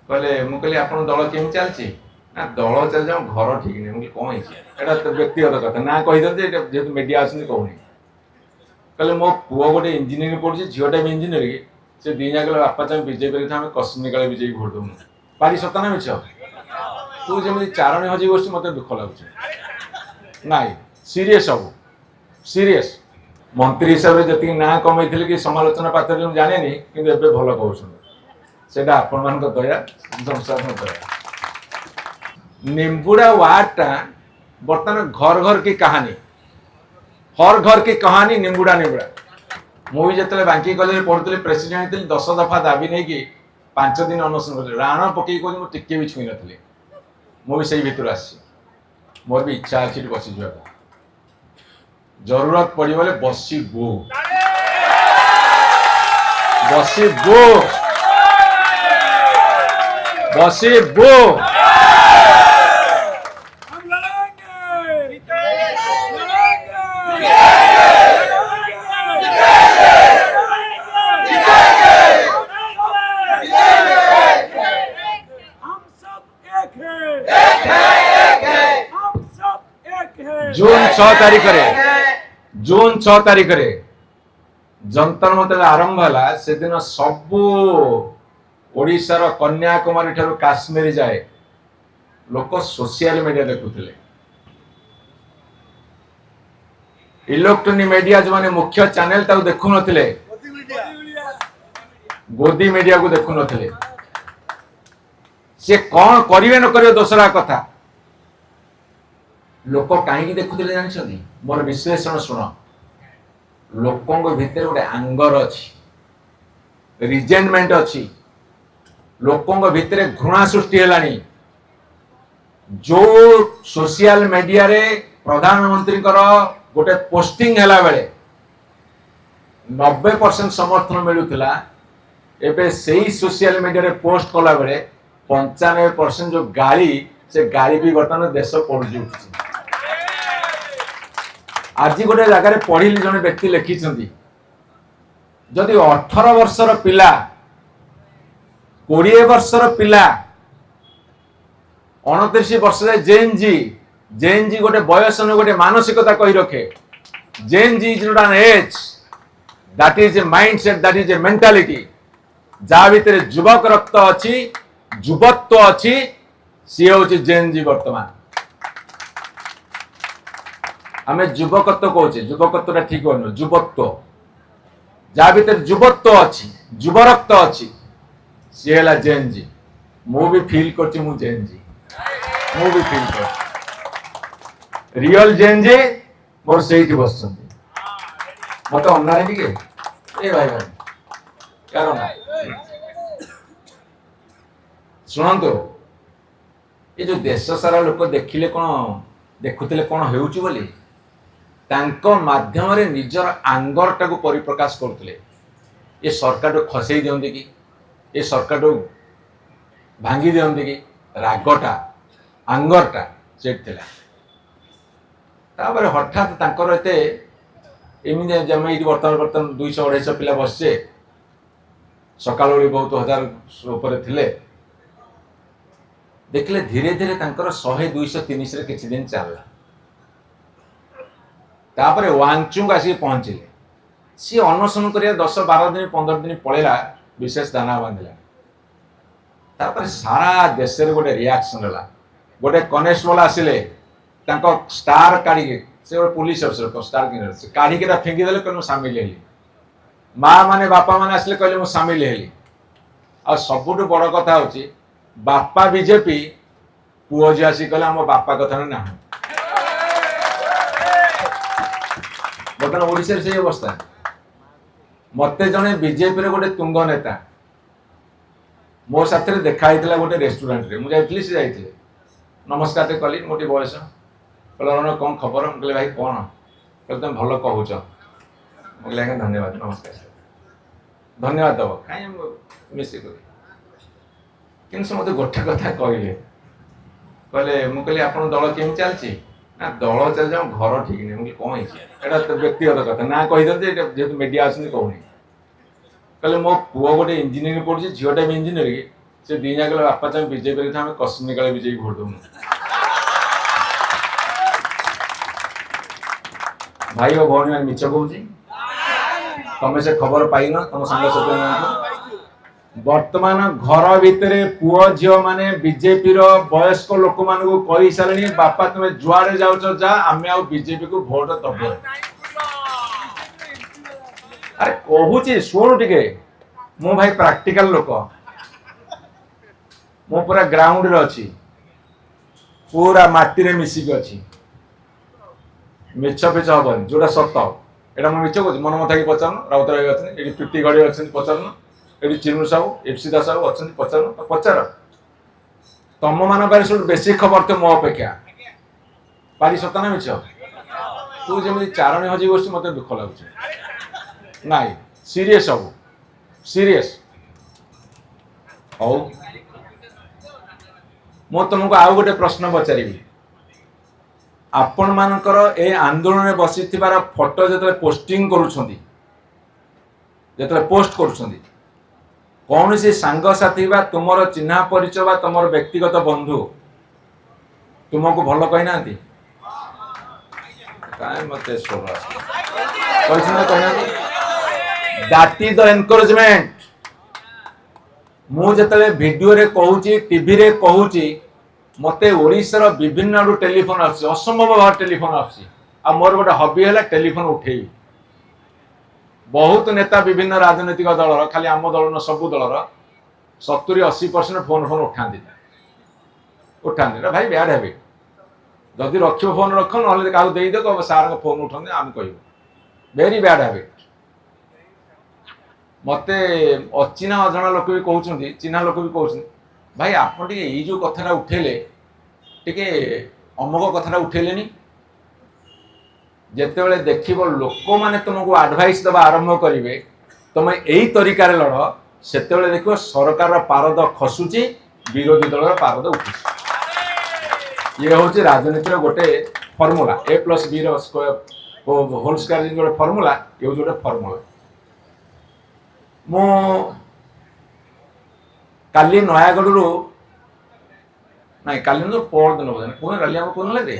कहले मु कहली आपन दल केम चलची ना दल चल जाओ घर ठीक नहीं मुझे कौन एटा तो व्यक्तिगत कथा ना कही दिखते जेहतु मीडिया आसनी कहूनी कहले मो पुओ गोटे इंजीनियरिंग पढ़ुଛି झीटा भी इंजीनियरिंग से दी जा कहले बापा चाहे बीजेपी आम कश्मीर काले बीजेपी भोट दूँ पारी सत ना मिछ तू जमी चारणी हजी बस मत दुख लगुच नाई सीरीयस सब सीरीयस मंत्री हिसाब से जी ना कमई कि समालोचना पात्र जाने कि भल कहते सेटा आपण मान दया संसार दया निम्बुड़ा वार्डटा बर्तमान घर घर की कहानी हर घर की कहानी निम्बुड़ा निम्बुड़ा मुझे जो बांकी कलेज पढ़ुली प्रेसिडेंट थी 10 दफा दाबी नहीं कि 5 दिन अनशन कर राण पकई कह टिके भी छुई नी मुझे भर आसी मोर भी इच्छा अच्छी बसी जा जरूरत पड़ी बोले बसबू बसबू बसबू जून 6 तारीख रे जंतर मंतर आरंभ है से दिन सबू ओडिशार कन्याकुमारी ठारू काश्मीर जाए लोक सोशल मीडिया देखुले इलेक्ट्रोनिक मीडिया जो माने मुख्य चैनल ताऊ देखु नथिले गोदी मीडिया को देखु नथिले से कौन करिवे न करिवे दोसरा कथा लोक कहीं देखुले जानी मोर विश्लेषण शुण लोकों भितर गोटे आंगर अच्छी रिजेंटमेंट अच्छी लोकों भितर घृणा सृष्टि है जो सोशल मीडिया रे प्रधानमंत्री गोटे पोस्टिंग है बेले 90% समर्थन मिलूला एबे सही सोशल मीडिया रे पोस्ट कला बेले 95% जो गाली से गाली भी बर्तमान देश पड़ू आज गोटे जगार पढ़ी जड़े व्यक्ति लिखिं जदि 18 वर्षर पिला 20 वर्षर पिला 29 वर्ष जेन जी गोटे बयस गोटे मानसिकता कही रखे gen Z is not an age that is a mindset that is a mentality जहाँ भितर युवक रक्त अच्छी युवत्व अच्छी सी हूँ जेन जी वर्तमान आम युवकत्व कहे युवकत्व ठीक हो युवत्व जहाँ भर युवत्व अच्छी युव रक्त अच्छी सी है जेन जी मु भी फील कर जेन जी मु भी फील कर रियल जेन जी मोर से बस मत अना टे ए भाई भाई कारण शुणु ये जो देश सारा लोक देखिले कौन देखुले कौन हो तांको माध्यम रे निजर आंगर टाको परिप्रकाश करते ये सरकार को खसई दियंती कि ये सरकार को भांगी दियंती कि रागटा आंगरटा सेट थिला तापर हठात तांकर एते एमिने जमे इति बर्तमान 200-250 पिला बसचे सकाळ ओली बहुत हजार ऊपर थिले देखले धीरे धीरे तांकर 100-200-300 रे किछि दिन चलला तापर वांगचुंग आसी पहुंचले सी अनशन करिया 10-12 दिन 15 दिन पळेला विशेष दाना बांधिला तापर सारा देश रे गोटे रिएक्शन हला गोटे कनेस्टेबल आसिले तांको स्टार काढी से पुलिस अफसर को स्टार किनर से काढी के फेंगी देले कोन शामिल हेली मां माने बापा माने आसिले कहले मु शामिल हेली आ सबुठ बड़ कथा होची बापा बीजेपी पुओ जी आसी कहले हम बापा कथा ना बर्तमान ओडिशा से अवस्था मत जड़े बीजेपी रे गोटे तुंग नेता मो साथ देखा गोटे रेस्टोरेंट रे मुझे से जाइए नमस्कार कली मोटी बयस कहला कौन खबर मुझे भाई कौन कहते तुम भल कहूच मुझे आज्ञा धन्यवाद नमस्कार धन्यवाद दब कहीं मिसिक कि मत गोटे कथा कहले कहले मुझे आप दल केम चलची ना दल चल जाओ घर ठीक नहीं मुझे कौन एटा तो व्यक्तिगत कथा ना कही दिखते जेहतु मीडिया आसनी कहूनी कहले मो पुओ गोटे इंजीनियरिंग पढ़ुଛି झीटा भी इंजीनियरिंग से दी जाए बापा तुम बीजेपी आम कश्मीर काले बीजेपी भोट दौन भाई और भौणी मैंने मिछ कहूँ तुम से खबर पाइन तुम सांग वर्तमान घर भितर पुओ झील माने बीजेपी वयस्क लोक मान कही सारे बापा तुम जुआड़े जाऊच जा आम आ बीजेपी को भोट दब अरे कहूची शुणु टिके मु भाई प्रैक्टिकल लोक मु पूरा ग्राउंड रे अच्छी पूरा माटी रे मिसिक अच्छी मिछ पिछ हबन जोटा सत एटा मैं मिछ कहूँ मन मथा कि पचार राउत भाई अच्छे ये प्रीति गढ़ी अच्छे पचार ये चिन्नु साहू एफसी दास साहू अच्छे पचार पचार तुम मान पारे सब बेसी खबर तो मो अपेक्षा पारी सत ना मिछ तू जमी चारणी हजी बस मत दुख लगुच नाई सीरियस हबू सीरियस हौ मु तुमको आउ गोटे प्रश्न पचारि आपण मानकर ए आंदोलन में बसी फोटो जो पोस्टिंग करुछंती जो पोस्ट करुछंती कौन सी सांगसाथी बा तुमर चिन्हा परिचय बा तुमर व्यक्तिगत बंधु तुमको भल कही ना मत दैट इज द एनकरेजमेंट मुझे वीडियो रे कहूची टीवी रे कहूची मते ओडिशार विभिन्न आडू टेलीफोन आसी असंभव भाव टेलीफोन आसी आ मोर गोटे हबी है टेलीफोन उठेबी बहुत नेता विभिन्न राजनीतिक दलर खाली आम दल न सबू दलर 70-80% फोन फोन उठाते भाई बैड हैबिट जदि रख फोन रख ना क्या देद सार फोन उठाते आम कह वेरी बैड हैबिट मते अचिना अजणा लोक भी कहते चिन्हा लोक भी कहते भाई आप जो कथा उठेले टे अमुक कथा उठेले जिते देख लोक मैंने तुमको आडभाइस दबा आरंभ करेंगे तुम यही तरीकार लड़ से देख सरकार पारद खसुची विरोधी दल पारद उठुची ये हूँ राजनीतिर गोटे फर्मूला A+B होल स्क्वायर गोटे फर्मूला ये हूँ गोटे फर्मूला मु काली नयागढ़ नाई काली तो पर दिन बोधे कौन रैली आम कौन लगे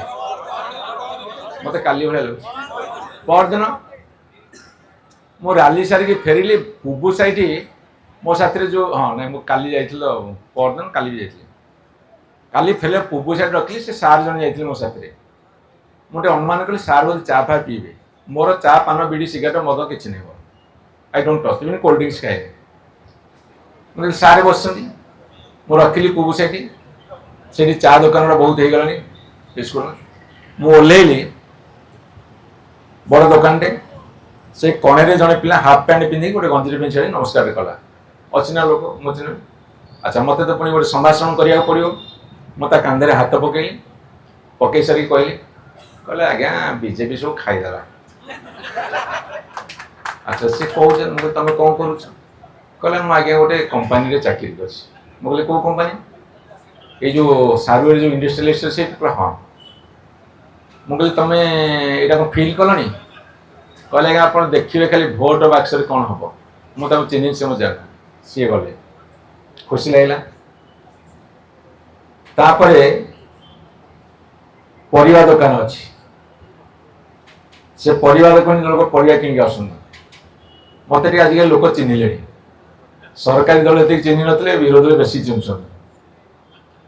मत काली भाई लगे पर दिन मो रैली सारिकी फेरिली पुबू साइड मो साथी जो हाँ ना मुझे काली जाइल पर दिन काली भी जाइए काली फेले पुबू साइड रखी से सार जन जाइए मो साथी मुझे अनुमान कली सार बोल चा फा पीबे मोर चा पान बीड़ी सिगरेट मद कि नहीं I don't trust even cold drinks खाए मुझे सारे बस मु रखिली पुबू साइड से चा दुकान बहुत हो गला बिस्कुट मु ओह्लैली बड़ दुकान टे से कणे जड़े पिला हाफ पैंट पिंधि गोटे गंजी पिंधि नमस्कार कला अचिना लोक मुझे अच्छा मत तो पुणी गोटे संभाषण करा पड़ो मत कांधे हाथ पकईली पकई सारी कहली कहले आज्ञा बीजेपी सब खाईदेला अच्छा सी कह तुम कौन करुच कहले मुझे आज्ञा गोटे कंपानी चाकरी कर कहले कौ कंपानी ये जो सारुर जो इंडस्ट्रियल से हाँ मुझे तुम यहाँ फिल कलनी कहले आज्ञा आप देखिए खाली भोट बाक्स कौन हम मुझे चिन्ह से मुझे जाना सी गले खुशी लगला तापरे परिवा दुकान अच्छी से परिवा दुकान लोक परिवा किनिक आसन मत आजिकल लोक चिन्हले सरकारी दल ये चिन्ह नथिले विरोध में बेसी चिन्हन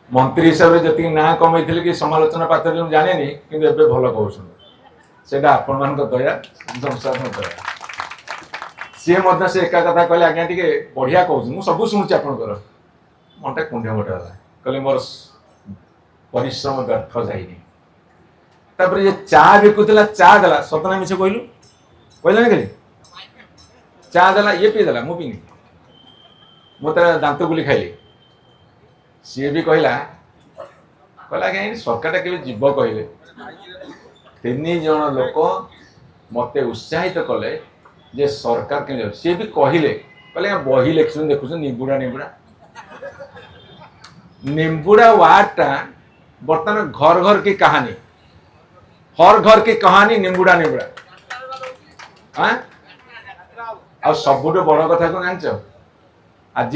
मंत्री हिसाब से जी ना कमे कि समालोचना पात्र जो जाने कि भल कहते आपण मान दया संसार दया सी से एका कथा कहले आज्ञा टे बढ़िया कहूँ मुझे सब शुणुची आपंकर मनटा कुंडे मोटे है कहले मोर परिश्रम व्यर्थ जाइनी तापर ये चा बिकुला चा देला सतना मिछ कहलु कहला ना चा देला ये पी देला मु पीनी मुझे दांत गुली खाइली सी भी कहला आज्ञा सरकार के जीव कहले 3 जन लोक मत उत्साहित कले जे सरकार के सी भी कहले बही लिखुन देखुन निंबुड़ा निंबुड़ा निंबुड़ा वार्डटा बर्तमान घर घर की कहानी हर घर की कहानी निंबुड़ा निंबुड़ा हाँ आ सबुठ बड़ कथा कौन जान आज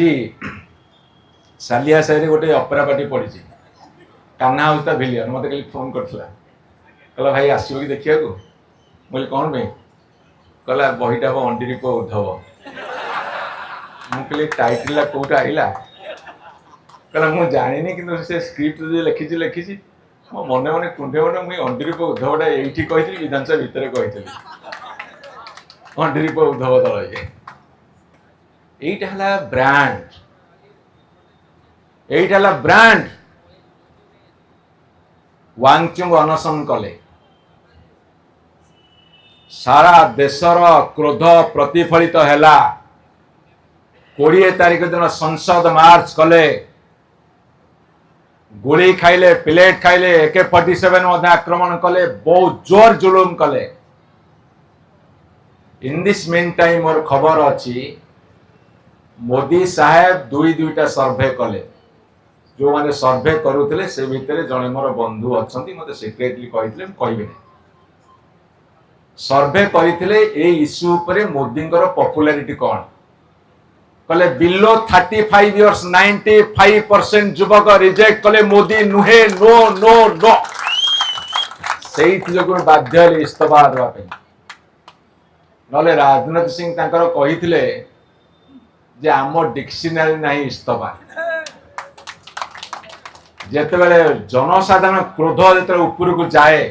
सालिया साहि गोटे अपेरा पार्टी पड़ी कान्हा हाउस ता भिलियन मत कल फोन करता कहला भाई आसो कि देखा बोले कौन भाई कहला बहीटा अंडीप उद्धव मुझे टाइटल कौटा आईला कहला मुझे जानी कि से स्क्रिप्ट जो लिखी लिखी मो मन मन कुंडे मन मुझे अंडीप उद्धवटा ये कही विधानसभा भितर कही अंडीप उद्धव दल ये ब्रांड यहीटा ब्रांड वांगचुंग अनशन कले सारा देशर क्रोध प्रतिफलित हैला 20 तारीख दिन संसद मार्च कले गोली खाइले प्लेट खाइले AK-47 आक्रमण कले बहुत जोर जुलुम कले in this mean time more खबर अच्छी मोदी साहेब दुईटा सर्वे कले जो माने सर्वे करुले से भितर जड़े मोर बंधु अच्छा मत सिक्रेटली कही कहे सर्वे करते इश्यू पर मोदी पॉपुलैरिटी कौन कले बिलो 35 इयर्स 95% युवक रिजेक्ट कले मोदी नुहे नो नो नो से बाध्य इस्तफा देवाई ना राजनाथ सिंह कही जे आम डिक्शनरी ना इस्तफा जेतेबेले जनसाधारण क्रोध जो ऊपर को जाए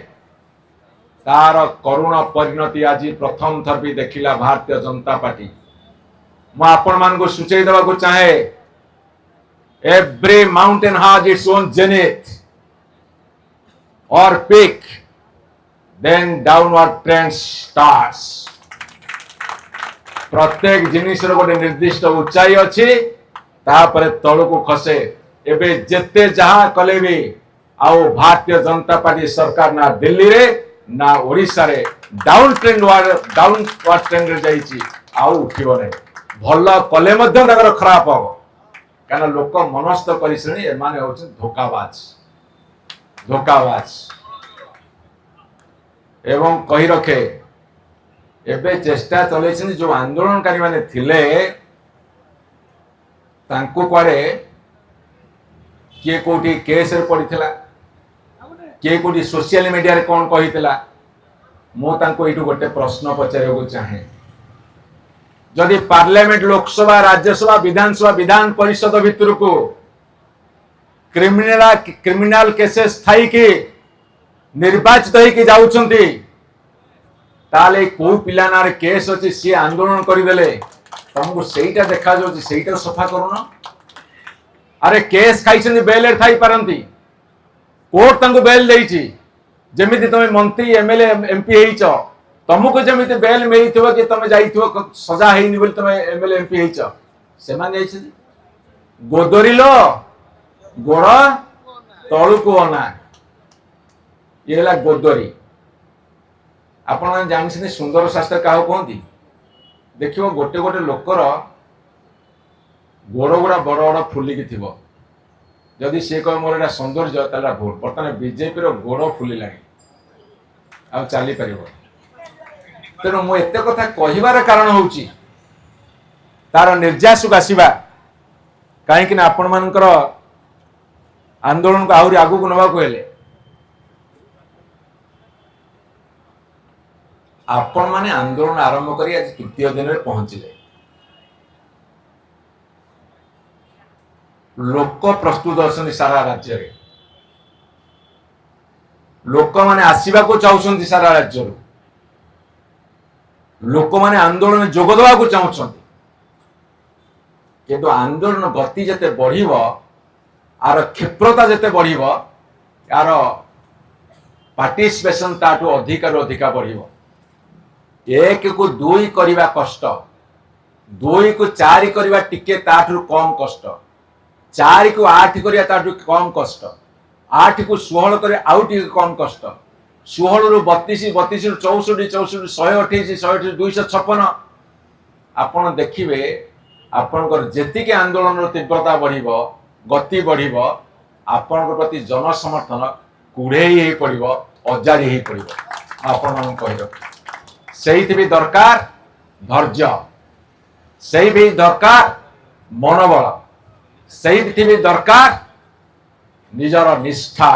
तार करुण परिणति आज प्रथम थर भी देखिला भारतीय जनता पार्टी मु आपण मान को सूचई देवा को चाहे every mountain has its own zenith or peak then downward trend starts प्रत्येक जिनिस गोटे निर्दिष्ट ऊंचाई अच्छी तापर तल को खसे एबे जेते जहां कले भी आओ भारतीय जनता पार्टी सरकार ना दिल्ली रे ना ओडिशा रे डाउन ट्रेंड रे जाईची आओ उठिबो नै भल कले मध्य ताकर खराब हो कारण लोक मनस्थ करिसनी ए माने होछ धोखाबाज एवं कही रखे एबे चेष्टा चलैछन जो आंदोलनकारी माने थिले तांको कुआडे किए कोटी केस रे पड़ीथिला किए कोटी सोशल मीडिया रे कोन कहितला मो तांको एटू गोटे प्रश्न पचारे को चाहे जदि पार्लियामेंट लोकसभा राज्यसभा विधानसभा विधान परिषद भितर को क्रिमिनल केसेस थाई कि निर्वाचित होई जाउछंती ताले को पिला नार केस अछि सी आंदोलन करिदेले तुमको सेटा देखा जो सेटा सफा करूना अरे केस खाई बेल थी पारती कोर्ट तंको बेल देइछि जेमिति तुम मंत्री एमएलए एमपी होइछ तुमको जेमिति बेल मिलथिबो कि तुम जाइथिबो सजा हेइनि बोली तुम एमएलए एमपी होइछ सेमान जाइछि गोदरिलो गोड़ तळुको अना येला गोदरी आपण जानिछने सुंदर शास्त्र काहो कहंती देखिबो गोटे गोटे लोकर गोड़ गुड़ा बड़ बड़ फुलिकी थी जदि सी कह मोर एटा सौंदर्य ताला भूल बर्तमान बीजेपी गोड़ फुलिला आ चली पार तेणु मु एत कथा कहबार कारण होउची तार निर्यासक आसवा कहीं आपण मानकर आंदोलन को आहरी आगू को नवा हेले आपण माने आंदोलन आरंभ करी आज तृतीय दिन में पहुंचले लोक प्रस्तुत अच्छे सारा राज्य रे लोक माने आसीबा को चाहउछंती सारा राज्य रो लोक माने आंदोलन जोग देवा को चाहउछंती किंतु आंदोलन गति जते बढ़िबो आर क्षिप्रता जते बढ़िबो यार पार्टिसिपेशन ताठू अधिकार अधिका बढ़िबो 1 को 2 करवा कष्ट 2 को 4 करवा टिके ताठू कम कष्ट 4 को 8 करिया ताठू कम कष्ट 8 को 16 करे आउ टिके कम कष्ट 16 रु 32 32 रु 64 64 128 128 256 आपण देखिबे आपनकर जेति के आंदोलन रो तीव्रता बढ़िबो गति बढ़िबो आपनकर प्रति जन समर्थन कुढ़ेई हे पड़िबो अजाड़ी हे पड़िबो आपण मन कहिरो सेहिति भी दरकार धैर्य सेहि भी दरकार मनोबल से दरकार निजर निष्ठा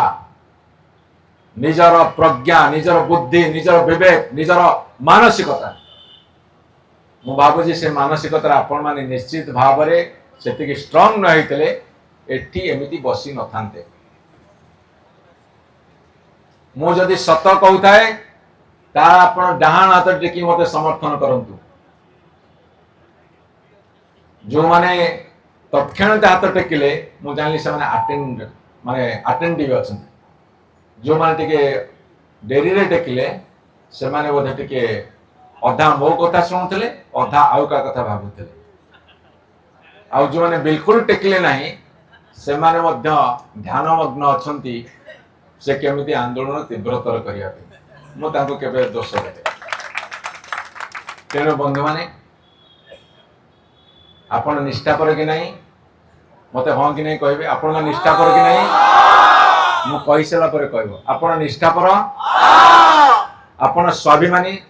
निजर प्रज्ञा निजर बुद्धि निजर विवेक निजर मानसिकता मु भावुची से मानसिकता आपण माने निश्चित भाव से स्ट्रंग न होते एटी एमती बसी न था मु जदि सत कहूए तापर डाहाण हाथ टेकी मत समर्थन करंतु जो माने तत्क्षण हाथ टेकिले मु जानी से माने अटेंटिव अच्छा जो माने टिके डेरी रे टेकिले से माने बोधे टिके अधा मो कथा शुणुले अधा आउ का कथा भाबुले आउ जो माने बिल्कुल टेकिले नहीं से माने मध्य ध्यानमग्न अछंती से केमिति आंदोलन तीव्रतर करिया मु तांको केबे दोष देते तेणु बंधु माने आपण निष्ठा पर कि नहीं मते हाँ कि नहीं कहबे आपण निष्ठा पर कि नहीं मु कहि सला पर कहबो आपण निष्ठा पर आपण स्वाभिमानी